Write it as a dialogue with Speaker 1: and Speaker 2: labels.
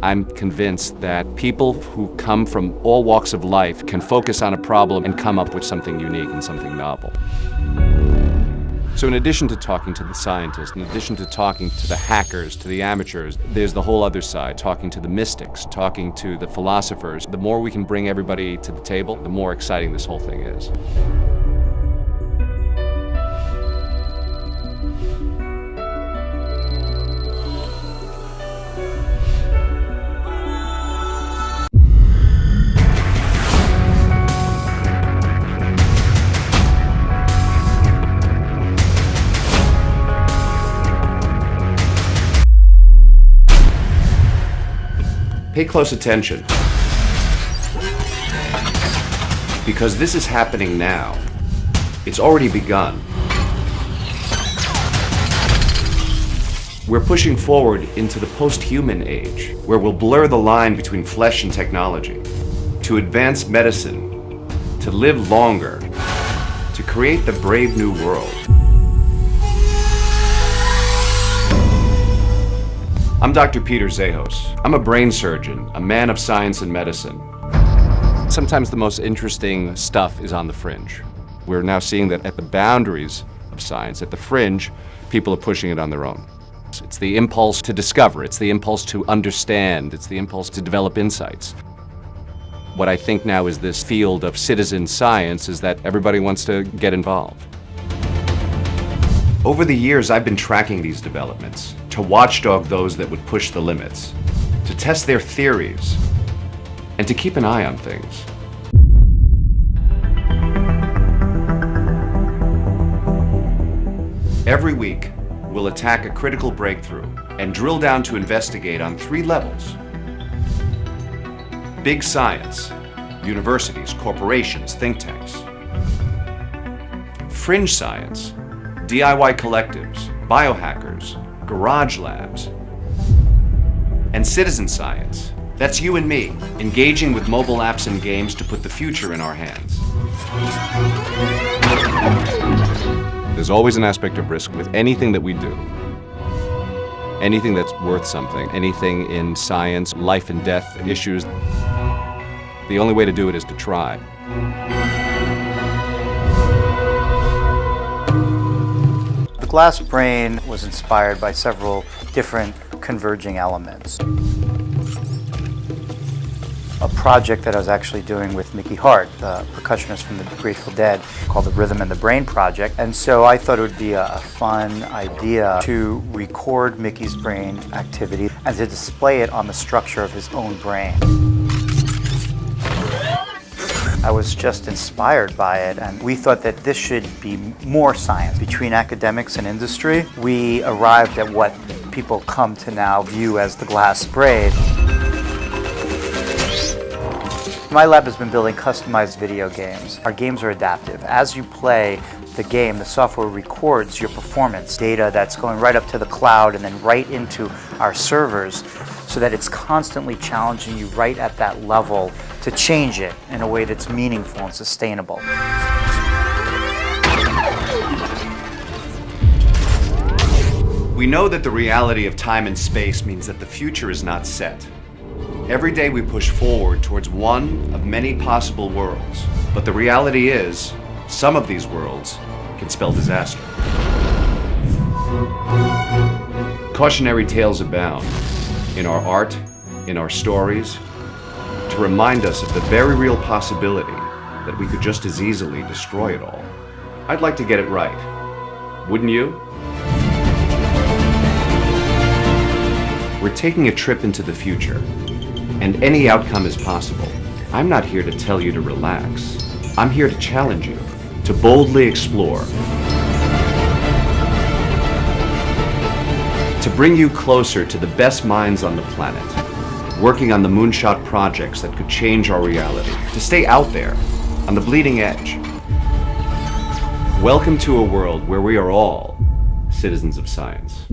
Speaker 1: I'm convinced that people who come from all walks of life can focus on a problem and come up with something unique and something novel. So in addition to talking to the scientists, in addition to talking to the hackers, to the amateurs, there's the whole other side, talking to the mystics, talking to the philosophers. The more we can bring everybody to the table, the more exciting this whole thing is. Pay close attention, because this is happening now. It's already begun. We're pushing forward into the post-human age, where we'll blur the line between flesh and technology, to advance medicine, to live longer, to create the brave new world. I'm Dr. Peter Zahos. I'm a brain surgeon, a man of science and medicine. Sometimes the most interesting stuff is on the fringe. We're now seeing that at the boundaries of science, at the fringe, people are pushing it on their own. It's the impulse to discover, it's the impulse to understand, it's the impulse to develop insights. What I think now is this field of citizen science is that everybody wants to get involved. Over the years, I've been tracking these developments, to watchdog those that would push the limits, to test their theories, and to keep an eye on things. Every week, we'll attack a critical breakthrough and drill down to investigate on 3 levels. Big science, universities, corporations, think tanks. Fringe science, DIY collectives, biohackers, garage labs. And citizen science, that's you and me, engaging with mobile apps and games to put the future in our hands. There's always an aspect of risk with anything that we do. Anything that's worth something, anything in science, life and death issues. The only way to do it is to try.
Speaker 2: The glass brain was inspired by several different converging elements. A project that I was actually doing with Mickey Hart, the percussionist from the Grateful Dead, called the Rhythm and the Brain Project. And so I thought it would be a fun idea to record Mickey's brain activity and to display it on the structure of his own brain. I was just inspired by it, and we thought that this should be more science. Between academics and industry, we arrived at what people come to now view as the glass brain. My lab has been building customized video games. Our games are adaptive. As you play the game, the software records your performance data that's going right up to the cloud and then right into our servers, so that it's constantly challenging you right at that level to change it in a way that's meaningful and sustainable.
Speaker 1: We know that the reality of time and space means that the future is not set. Every day we push forward towards one of many possible worlds, but the reality is, some of these worlds can spell disaster. Cautionary tales abound in our art, in our stories, to remind us of the very real possibility that we could just as easily destroy it all. I'd like to get it right. Wouldn't you? We're taking a trip into the future, and any outcome is possible. I'm not here to tell you to relax. I'm here to challenge you, to boldly explore, to bring you closer to the best minds on the planet, working on the moonshot projects that could change our reality, to stay out there, on the bleeding edge. Welcome to a world where we are all citizens of science.